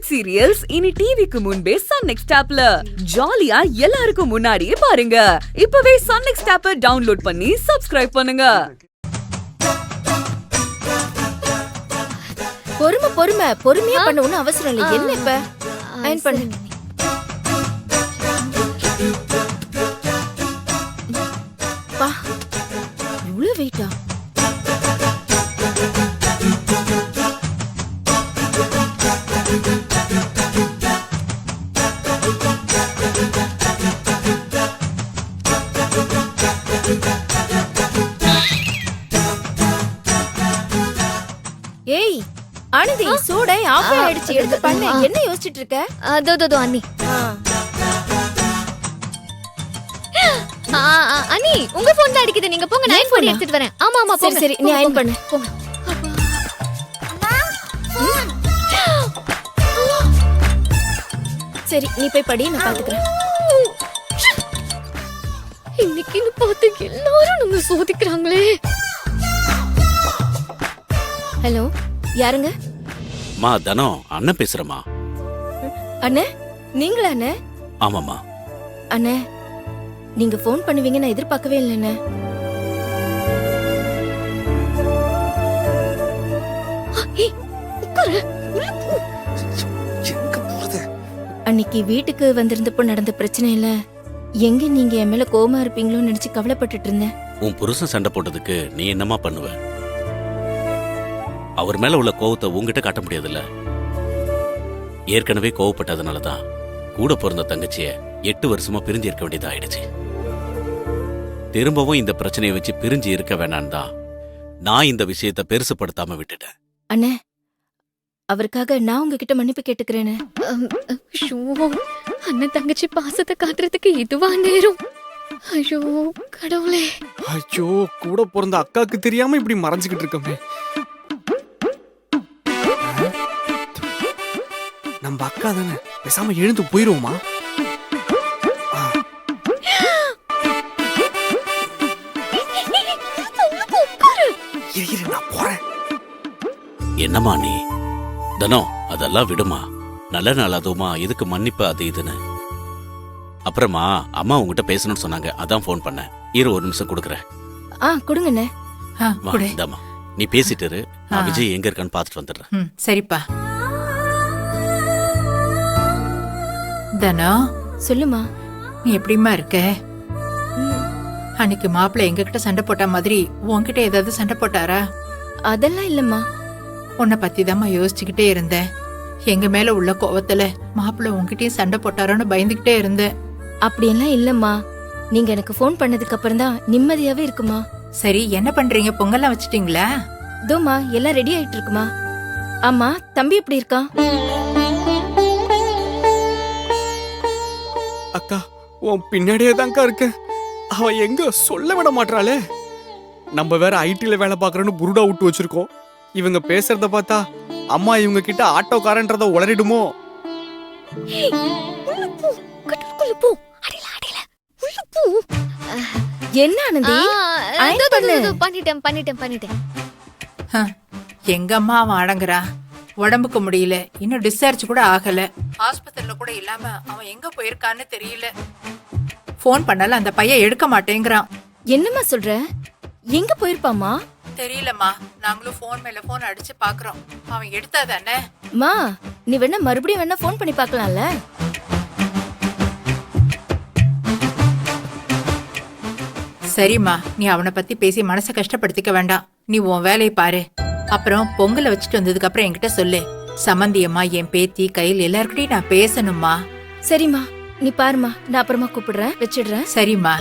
Web serials இனி டிவிக்கு முன்பே சன் நெக்ஸ்ட் ஆப்ல ஜாலியா எல்லாருக்கும் முன்னாடியே பாருங்க. இப்பவே சன் நெக்ஸ்ட் ஆப்பை டவுன்லோட் பண்ணி சப்ஸ்கிரைப் பண்ணுங்க. பொறுமையா பண்ணணும்னு அவசரம் இல்லை. என்ன இப்ப அயன் பண்ணு. பா இவ்வளவு வெயிட்டா? ஏய் ஆனந்தி, சூடை ஆஃப் ஆயிடுச்சு, எடுத்து பண்ணு. என்ன யோசிச்சிட்டு இருக்க? அதோ அண்ணி. அண்ணி உங்க போன்ல அடிக்குது, நீங்க போங்க, நான் போன் எடுத்துட்டு வரேன். ஆமா ஆமா சரி சரி, நீ அயன் பண்ணு. போங்க. சரி நீ போய் படி, நான் பாத்துக்கிறேன். இன்னைக்கு பார்த்து எல்லாரும் நம்ம சோதிக்கிறாங்களே. ஹலோ, யாருங்க? மா தனோ, அண்ணன் பேசுறமா. அண்ணே, நீங்களா அண்ணே? ஆமாமா. அண்ணே, நீங்க போன் பண்ணுவீங்க நான் எதிர்பார்க்கவே இல்லைண்ணே. அன்னைக்கு வீட்டுக்கு வந்திருந்தப்போ நடந்த பிரச்சனையில எங்க நீங்க என் மேல கோவமா இருப்பீங்களோன்னு நினைச்சு கவலைப்பட்டுட்டு இருந்தேன். உன் புருஷன் சண்டை போட்டதுக்கு நீ என்னமா பண்ணுவ? அவர் மேல உள்ள கோவத்தை உங்ககிட்ட காட்ட முடியாதுல்ல. ஏற்கனவே கோவப்பட்டதுனாலதான் கூட பிறந்த தங்கச்சிய 8 வருஷமா பிரிஞ்சு இருக்க வேண்டியது ஆயிடுச்சு. திரும்பவும் இந்த பிரச்சனையை வச்சு பிரிஞ்சு இருக்க வேணான்னு தான் நான் இந்த விஷயத்தை பெருசுப்படுத்தாம விட்டுட்டேன். அண்ணே, அவருக்காக நான் உங்ககிட்ட மன்னிப்பு கேட்டுக்கிறேன்னு. அண்ணன் தங்கச்சி பாசத்தை காட்டுறதுக்கு இதுவா நேரம்? ஐயோ கடவுளே. ஐயோ, கூட பிறந்த அக்காக்கு தெரியாம இப்படி மறைஞ்சுக்கிட்டு இருக்கமே. நம்ம அக்கா தானே, பேசாம எழுந்து போயிருவோமா? நான் போறேன். என்னம்மா நீ? தனோ, அதெல்லாம் விடுமா. நல்ல நாள் அதுவுமா, எதுக்கு மன்னிப்பு அது இதுன்னு. அப்புறமா அம்மா உங்ககிட்ட பேசணும்னு சொன்னாங்க, அதான் போன் பண்ணேன். ஒரு நிமிஷம் கொடுக்குறேன். கொடுங்கண்ணே. இந்தாம்மா, நீ பேசிட்டு இரு, நான் விஜய் எங்க இருக்கான்னு பாத்துட்டு வந்துடுறேன். சரிப்பா. தனோ, சொல்லுமா. நீ எப்படிமா இருக்க? அன்னைக்கு மாப்பிள்ள எங்க கிட்ட சண்டை போட்ட மாதிரி உன்கிட்ட ஏதாவது சண்டை போட்டாரா? அதெல்லாம் இல்லம்மா. உன்னை பத்தி தாம்மா யோசிச்சுக்கிட்டே இருந்தேன். எங்க மேல உள்ள கோவத்துல மாப்பிள்ள உன்கிட்டயும் சண்டை போட்டாரோன்னு பயந்துகிட்டே இருந்தேன். அப்படியெல்லாம் இல்லம்மா. நீங்க எனக்கு போன் பண்ணதுக்கு அப்புறம் தான் நிம்மதியாவே இருக்குமா. சரி, என்ன பண்றீங்க? பொங்கல்லாம் வச்சிட்டீங்களா? தோமா, எல்லாம் ரெடி ஆயிட்டு இருக்குமா. ஆமா, தம்பி எப்படி இருக்கான்? அக்கா, உன் பின்னாடியே தான்க்கா இருக்க. அவ எங்க சொல்ல விட மாட்டாளே. நம்ம வேற ஐடில வேலை பாக்குறோன்னு புருடா விட்டு வச்சிருக்கோம். இவங்க பேசுறத பார்த்தா அம்மா இவங்க கிட்ட ஆட்டோக்காரன்றத உளறிடுமோ? என்ன ஆனந்தி? பண்ணிட்டேன். எங்க அம்மா அவன் அடங்குறா. உடம்புக்கு முடியல, இன்னும் டிஸ்சார்ஜ் கூட ஆகல. ஆஸ்பத்திரியில கூட இல்லாம அவன் எங்க போயிருக்கான்னு தெரியல. போன் பண்ணல, அந்த பையன் எடுக்க மாட்டேங்கிறான். என்னம்மா சொல்ற? எங்க போயிருப்பாமா? தெரியலம்மா, நாங்களும் போன் மேல போன் அடிச்சு பாக்குறோம். அவன் எடுத்தா தானே. மா, நீ வேணா மறுபடியும் வேணா போன் பண்ணி பாக்கலாம்ல. சரிம்மா, நீ அவனை பத்தி பேசி மனசை கஷ்டப்படுத்திக்க வேண்டாம். நீ உன் வேலையை பாரு. அப்புறம் பொங்கலை வச்சுட்டு வந்ததுக்கு அப்புறம் என்கிட்ட சொல்லு. சம்பந்தியம்மா, என் பேத்தி, கையில் எல்லாருக்கிட்டையும் நான் பேசணும்மா. சரிம்மா, நீ பாருமா, நான் அப்புறமா கூப்பிடுறேன், வச்சிடுறேன். சரிம்மா.